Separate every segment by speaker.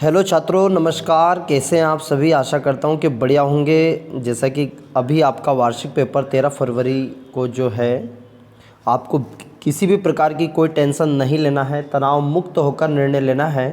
Speaker 1: Hello छात्रों, नमस्कार। कैसे हैं आप सभी? आशा करता हूं कि बढ़िया होंगे। जैसा कि अभी आपका वार्षिक पेपर 13 फरवरी को जो है, आपको किसी भी प्रकार की कोई टेंशन नहीं लेना है, तनाव मुक्त होकर निर्णय लेना है।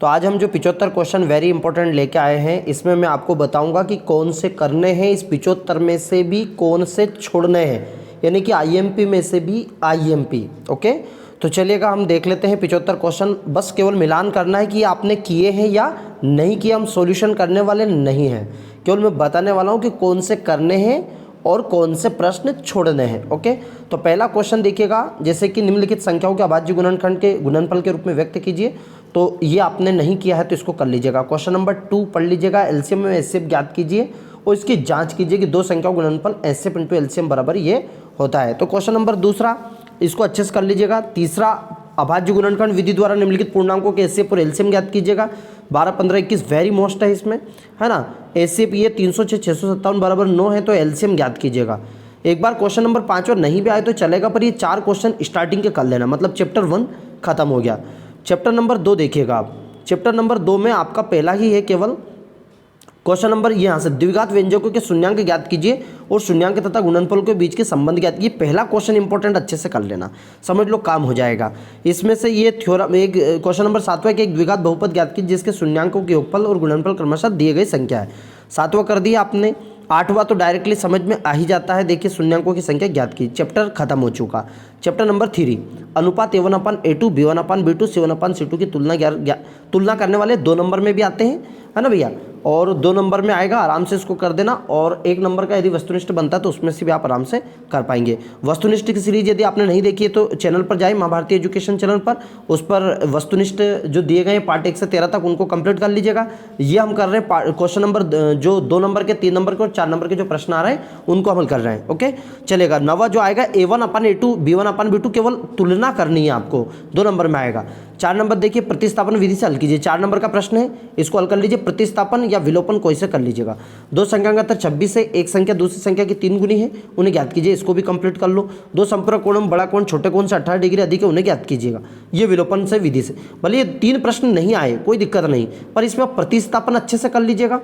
Speaker 1: तो आज हम जो 75 क्वेश्चन वेरी इंपॉर्टेंट लेके आए हैं, इसमें मैं आपको बताऊंगा कि कौन से करने हैं, इस 75 में से भी कौन से छोड़ने हैं, यानी कि आईएमपी में से भी आईएमपी। ओके, तो चलिएगा हम देख लेते हैं 75 क्वेश्चन। बस केवल मिलान करना है कि आपने किए हैं या नहीं किए। हम सॉल्यूशन करने वाले नहीं हैं, केवल मैं बताने वाला हूं कि कौन से करने हैं और कौन से प्रश्न छोड़ने हैं। ओके, तो पहला क्वेश्चन देखिएगा, जैसे कि निम्नलिखित संख्याओं के अभाज्य गुणनखंड के गुणनफल के रूप में व्यक्त कीजिए। तो ये आपने नहीं किया है तो इसको कर लीजिएगा। क्वेश्चन नंबर 2 पढ़ लीजिएगा, एलसीएम में एचसीएफ ज्ञात कीजिए और इसकी जांच कीजिए कि दो संख्याओं गुणनफल एचसीएफ इंटू एलसीएम बराबर ये होता है। तो क्वेश्चन नंबर दूसरा, इसको अच्छे से कर लीजिएगा। तीसरा, अभाज्य गुणनखंड विधि द्वारा निम्नलिखित पूर्णांकों के एचसीएफ और एलसीएम ज्ञात कीजिएगा। 12, 15, 21 वेरी मोस्ट है इसमें, है ना। एचसीएफ ये 306, 657 बराबर 9 है, तो एलसीएम ज्ञात कीजिएगा। एक बार क्वेश्चन नंबर 5 और नहीं भी आए तो चलेगा, पर ये 4 क्वेश्चन स्टार्टिंग के कर लेना, मतलब चैप्टर 1 खत्म हो गया। चैप्टर नंबर 2 देखिएगा आप। चैप्टर नंबर 2 में आपका पहला ही है केवल क्वेश्चन नंबर, यहाँ से द्विघात व्यंजकों के शून्यांक ज्ञात कीजिए और शून्यांक तथा गुणनफल के बीच के संबंध ज्ञात कीजिए। पहला क्वेश्चन इंपॉर्टेंट, अच्छे से कर लेना, समझ लो काम हो जाएगा। इसमें से ये थ्योरम, एक क्वेश्चन नंबर 7वां कि एक द्विघात बहुपद ज्ञात कीजिए जिसके शून्यांकों के योगफल और गुणनफल क्रमशः दिए गई संख्या है। 7वां कर दिया आपने। 8वां तो डायरेक्टली समझ में आ ही जाता है, देखिए शून्यांकों की संख्या ज्ञात की। चैप्टर खत्म हो चुका। चैप्टर नंबर 3, अनुपात A1/A2 B1/B2 C1/C2 की तुलना करने वाले 2 नंबर में भी आते हैं, है ना भैया, और 2 नंबर में आएगा, आराम से इसको कर देना। और 1 नंबर का यदि वस्तुनिष्ठ बनता है तो उसमें से भी आप आराम से कर पाएंगे। वस्तुनिष्ठ की सीरीज यदि आपने नहीं देखी है तो चैनल पर जाए, माँ भारती एजुकेशन चैनल पर, उस पर वस्तुनिष्ठ जो दिए गए पार्ट 1 से 13 तक उनको कंप्लीट कर लीजिएगा। ये हम कर रहे हैं क्वेश्चन नंबर जो 2 नंबर के, 3 नंबर के और 4 नंबर के जो प्रश्न आ रहे हैं उनको हम कर रहे हैं। ओके, चलेगा। 9वां जो आएगा A1/A2 B1/B2, केवल तुलना करनी है आपको, 2 नंबर में आएगा। 4 नंबर देखिए, प्रतिस्थापन विधि से हल कीजिए। 4 नंबर का प्रश्न है, इसको हल कर लीजिए। प्रतिस्थापन या विलोपन कोई से कर लीजिएगा। 2 संख्या का अंतर 26 है, एक संख्या दूसरी संख्या की 3 गुनी है, उन्हें ज्ञात कीजिए, इसको भी कंप्लीट कर लो। 2 संपर्क कोण, बड़ा कोण छोटे कोण से 18 डिग्री अधिक है, उन्हें ज्ञात कीजिएगा। ये विलोपन से विधि से, भले ये 3 प्रश्न नहीं आए कोई दिक्कत नहीं, पर इसमें आप प्रतिस्थापन अच्छे से कर लीजिएगा,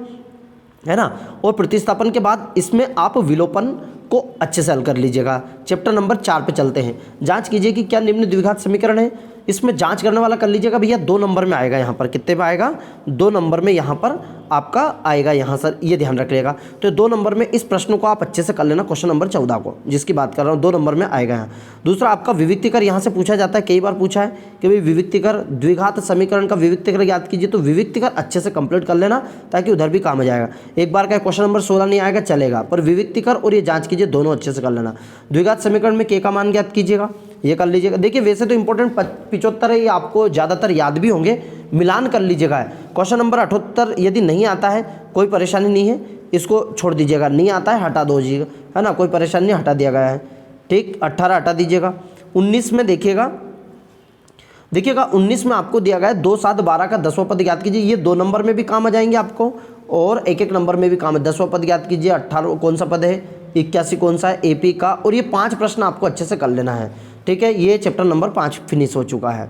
Speaker 1: है ना। और प्रतिस्थापन के बाद इसमें आप विलोपन को अच्छे से हल कर लीजिएगा। चैप्टर नंबर 4 पे चलते हैं। जांच कीजिए कि क्या निम्न द्विघात समीकरण है। इसमें जांच करने वाला कर लीजिएगा भैया, 2 नंबर में आएगा। यहाँ पर कितने में आएगा? 2 नंबर में यहाँ पर आपका आएगा, यहाँ सर ये ध्यान रखिएगा। तो 2 नंबर में इस प्रश्न को आप अच्छे से कर लेना, क्वेश्चन नंबर 14 को जिसकी बात कर रहा हूँ, 2 नंबर में आएगा यहाँ। दूसरा आपका विविक्तिकर, यहाँ से पूछा जाता है, कई बार पूछा है कि भाई विविक्तिकर, द्विघात समीकरण का विविक्तिकर याद कीजिए, तो विविक्तिकर अच्छे से कंप्लीट कर लेना ताकि उधर भी काम आ जाएगा। एक बार का क्वेश्चन नंबर 16 नहीं आएगा चलेगा, पर विविक्तिकर और ये जांच कीजिए, दोनों अच्छे से कर लेना। द्विघात समीकरण में के का मान ज्ञात कीजिएगा, ये कर लीजिएगा। देखिए वैसे तो इंपॉर्टेंट 75 है, ये आपको ज़्यादातर याद भी होंगे, मिलान कर लीजिएगा। क्वेश्चन नंबर 78 यदि नहीं आता है कोई परेशानी नहीं है, इसको छोड़ दीजिएगा, नहीं आता है हटा दीजिएगा, है ना, कोई परेशानी नहीं, हटा दिया गया है, ठीक। 18 हटा दीजिएगा। 19 में देखिएगा 19 में आपको दिया गया है 2, 7, 12 का 10वां पद याद कीजिए। ये 2 नंबर में भी काम आ जाएंगे आपको और 1-1 नंबर में भी काम है। 10वां पद याद कीजिए। 18 कौन सा पद है? 81 कौन सा है? एपी का। और ये 5 प्रश्न आपको अच्छे से कर लेना है, ठीक है। ये चैप्टर नंबर 5 फिनिश हो चुका है,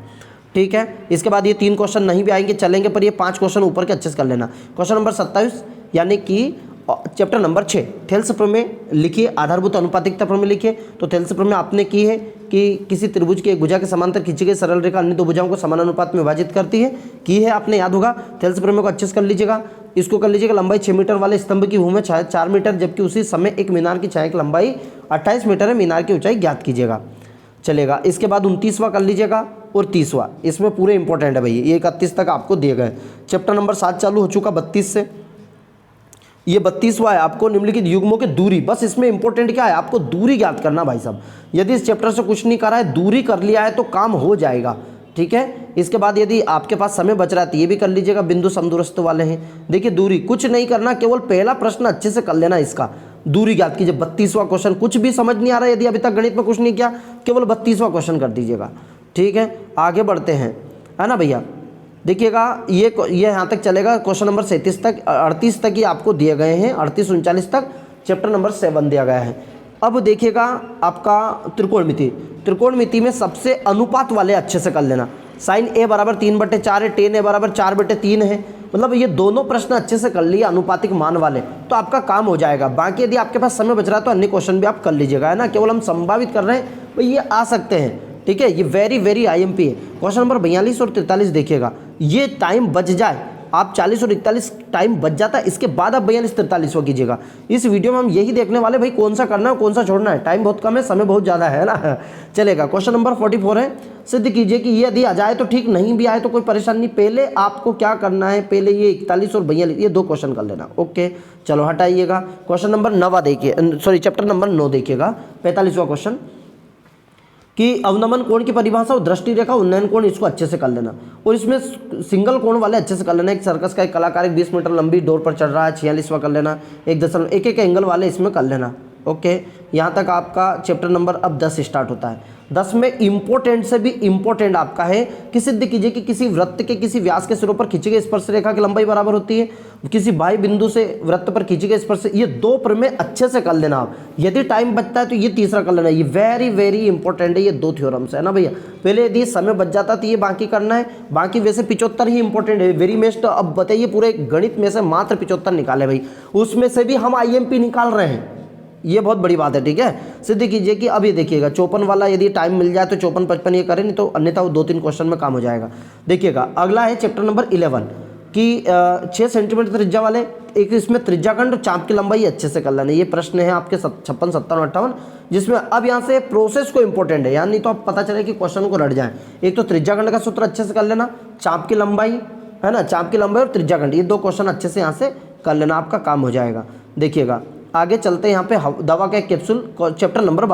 Speaker 1: ठीक है। इसके बाद ये 3 क्वेश्चन नहीं भी आएंगे चलेंगे, पर ये 5 क्वेश्चन ऊपर के अच्छे से कर लेना। क्वेश्चन नंबर 27 यानी कि चैप्टर नंबर 6 थेल्स प्रमेय लिखिए, आधारभूत अनुपातिकता प्रमेय लिखिए। तो थेल्स प्रमेय आपने की है कि किसी त्रिभुज के एक भुजा के समांतर खींची गई सरल रेखा अन्य 2 भुजाओं को समान अनुपात में विभाजित करती है, की है आपने, याद होगा। थेल्स प्रमेय को अच्छे से कर लीजिएगा। इसको कर लीजिएगा, लंबाई 6 मीटर वाले स्तंभ की भूमि छाया 4 मीटर, जबकि उसी समय एक मीनार की छाया की लंबाई 28 मीटर है, मीनार की ऊंचाई ज्ञात कीजिएगा, चलेगा। इसके बाद 29वां कर लीजिएगा और 30वां, इसमें पूरे इंपॉर्टेंट है भैया, ये 31 तक आपको दिए गए। चैप्टर नंबर 7 चालू हो चुका 32 से, ये 32वां है आपको निम्नलिखित युग्मों की दूरी। बस इसमें इंपॉर्टेंट क्या है, आपको दूरी ज्ञात करना भाई साहब। यदि इस चैप्टर से कुछ नहीं करा है, दूरी कर लिया है तो काम हो जाएगा, ठीक है। इसके बाद यदि आपके पास समय बच रहा है तो ये भी कर लीजिएगा, बिंदु समदूरस्थ वाले हैं। देखिए दूरी कुछ नहीं करना, केवल पहला प्रश्न अच्छे से कर लेना, इसका दूरी ज्ञात कीजिए। 32वां क्वेश्चन, कुछ भी समझ नहीं आ रहा है, यदि अभी तक गणित में कुछ नहीं किया, केवल 32वां क्वेश्चन कर दीजिएगा, ठीक है। आगे बढ़ते हैं, है ना भैया। देखिएगा ये यहाँ तक चलेगा, क्वेश्चन नंबर 37 तक, 38 तक ही आपको दिए गए हैं, 38 39 तक चैप्टर नंबर 7 दिया गया है। अब देखिएगा आपका त्रिकोणमिति में सबसे अनुपात वाले अच्छे से कर लेना। साइन ए बराबर 3/4 है, टेन ए बराबर 4/3 है। मतलब ये दोनों प्रश्न अच्छे से कर लिए अनुपातिक मान वाले, तो आपका काम हो जाएगा। बाकी यदि आपके पास समय बच रहा है तो अन्य क्वेश्चन भी आप कर लीजिएगा, है ना। केवल हम संभावित कर रहे हैं, तो ये आ सकते हैं, ठीक है। ये वेरी वेरी IMP है। क्वेश्चन नंबर 42 और 43 देखिएगा, ये टाइम बच जाए, आप 40 और 41 टाइम बच जाता है, इसके बाद आप 42-43 को कीजिएगा। इस वीडियो में हम यही देखने वाले भाई कौन सा करना है कौन सा छोड़ना है। टाइम बहुत कम है, समय बहुत ज़्यादा है ना। चलेगा। क्वेश्चन नंबर 44 है, सिद्ध कीजिए कि ये यदि आ जाए तो ठीक, नहीं भी आए तो कोई परेशानी नहीं। पहले आपको क्या करना है, पहले ये 41 और 42 ये 2 क्वेश्चन कर लेना। ओके, चलो हटाइएगा। क्वेश्चन नंबर 9 देखिए, सॉरी चैप्टर नंबर 9 देखिएगा, 45वां क्वेश्चन कि अवनमन कोण की परिभाषा और दृष्टि रेखा उन्नयन कोण, इसको अच्छे से कर लेना। और इसमें सिंगल कोण वाले अच्छे से कर लेना। एक सर्कस का एक कलाकार 20 मीटर लंबी डोर पर चढ़ रहा है, 46वां कर लेना। एक एंगल वाले इसमें कर लेना। ओके, यहाँ तक आपका चैप्टर नंबर अब 10 स्टार्ट होता है। 10 में इंपॉर्टेंट से भी इंपॉर्टेंट आपका है कि सिद्ध कीजिए कि किसी वृत्त के किसी व्यास के सिरों पर खींची गई स्पर्श रेखा की लंबाई बराबर होती है किसी बाह्य बिंदु से वृत्त पर खींची गई स्पर्श। ये 2 प्रमेय अच्छे से कर लेना आप। यदि टाइम बचता है तो ये तीसरा कर लेना। ये वेरी वेरी इंपॉर्टेंट है, ये 2 थ्योरम्स है ना भैया। पहले यदि समय बच जाता तो ये बाकी करना है, बाकी वैसे 75 ही इंपॉर्टेंट है, वेरी बेस्ट। अब बताइए पूरे गणित में से मात्र 75 निकाले भाई, उसमें से भी हम IMP निकाल रहे हैं, ये बहुत बड़ी बात है, ठीक है। सिद्ध कीजिए कि अब ये देखिएगा 54 वाला यदि टाइम मिल जाए तो 54, 55 ये करें, नहीं तो अन्यथा वो 2-3 क्वेश्चन में काम हो जाएगा। देखिएगा अगला है चैप्टर नंबर 11 कि 6 सेंटीमीटर त्रिज्या वाले एक इसमें त्रिज्याखंड और चाप की लंबाई अच्छे से कर लेना। ये प्रश्न है आपके 56, 57, 58, जिसमें अब यहाँ से प्रोसेस को इंपॉर्टेंट है, यानी तो आप पता चले कि क्वेश्चन को रट जाए। एक तो त्रिज्याखंड का सूत्र अच्छे से कर लेना, चाप की लंबाई, है ना, चाप की लंबाई और त्रिज्याखंड, ये 2 क्वेश्चन अच्छे से यहाँ से कर लेना, आपका काम हो जाएगा। देखिएगा आगे चलते हैं, यहाँ पे दवा का एक कैप्सूल, चैप्टर नंबर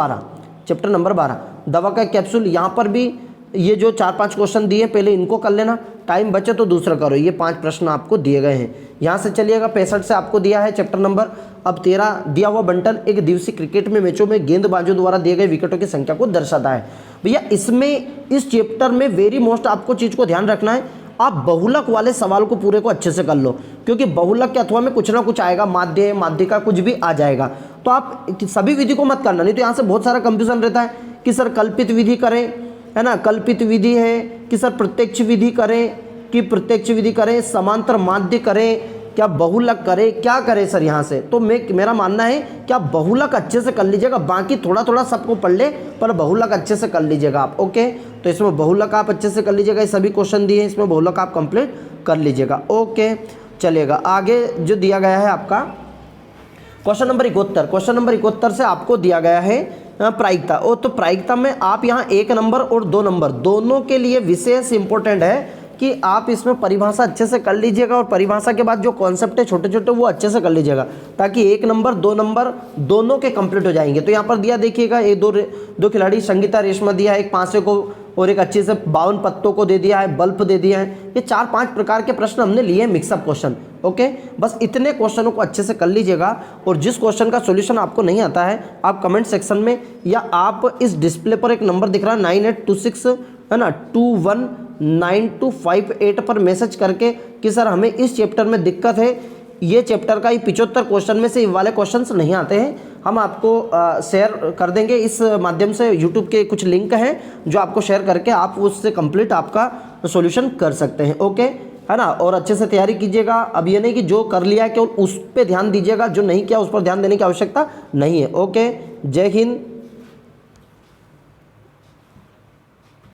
Speaker 1: 12 दवा का एक कैप्सूल। यहाँ पर भी ये जो 4-5 क्वेश्चन दिए पहले इनको कर लेना, टाइम बचे तो दूसरा करो। ये 5 प्रश्न आपको दिए गए हैं। यहाँ से चलिएगा 65 से आपको दिया है चैप्टर नंबर अब 13, दिया हुआ बंटन एक दिवसीय क्रिकेट में मैचों में गेंदबाजों द्वारा दिए गए विकेटों की संख्या को दर्शाता है। भैया इसमें इस चैप्टर में वेरी मोस्ट आपको चीज़ को ध्यान रखना है, आप बहुलक वाले सवाल को पूरे को अच्छे से कर लो, क्योंकि बहुलक के अथवा में कुछ ना कुछ आएगा, माध्य माध्यिका कुछ भी आ जाएगा। तो आप सभी विधि को मत करना, नहीं तो यहाँ से बहुत सारा कंफ्यूजन रहता है कि सर कल्पित विधि करें, है ना, कल्पित विधि है कि सर प्रत्यक्ष विधि करें, कि प्रत्यक्ष विधि करें, समांतर माध्य करें, क्या बहुलक करें, क्या करें सर यहाँ से। तो मेरा मानना है कि आप बहुलक अच्छे से कर लीजिएगा, बाकी थोड़ा थोड़ा सबको पढ़ ले, पर बहुलक अच्छे से कर लीजिएगा आप। ओके, तो इसमें बहुलक आप अच्छे से कर लीजिएगा, ये सभी क्वेश्चन दिए हैं, इसमें बहुलक आप कंप्लीट कर लीजिएगा। ओके, चलिएगा आगे जो दिया गया है आपका क्वेश्चन नंबर 71। क्वेश्चन नंबर 71 से आपको दिया गया है प्रायिकता। और तो प्रायिकता में आप यहाँ 1 नंबर और 2 नंबर दोनों के लिए विशेष इंपॉर्टेंट है कि आप इसमें परिभाषा अच्छे से कर लीजिएगा, और परिभाषा के बाद जो कॉन्सेप्ट है छोटे छोटे वो अच्छे से कर लीजिएगा, ताकि 1 नंबर 2 नंबर दोनों के कंप्लीट हो जाएंगे। तो यहाँ पर दिया देखिएगा, एक दो खिलाड़ी संगीता रेशमा दिया है, एक 500 को और एक अच्छे से 52 पत्तों को दे दिया है, बल्ब दे दिया है। ये 4-5 प्रकार के प्रश्न हमने लिए हैं, मिक्सअप क्वेश्चन। ओके, बस इतने क्वेश्चनों को अच्छे से कर लीजिएगा। और जिस क्वेश्चन का सॉल्यूशन आपको नहीं आता है, आप कमेंट सेक्शन में या आप इस डिस्प्ले पर एक नंबर दिख रहा है 9826, है ना, 219258 पर मैसेज करके कि सर हमें इस चैप्टर में दिक्कत है, ये चैप्टर का ही 75 क्वेश्चन में से ये वाले क्वेश्चंस नहीं आते हैं, हम आपको शेयर कर देंगे इस माध्यम से। यूट्यूब के कुछ लिंक हैं जो आपको शेयर करके आप उससे कंप्लीट आपका सॉल्यूशन कर सकते हैं। ओके, है ना, और अच्छे से तैयारी कीजिएगा। अब ये नहीं कि जो कर लिया है केवल उस पर ध्यान दीजिएगा, जो नहीं किया उस पर ध्यान देने की आवश्यकता नहीं है। ओके, जय हिंद।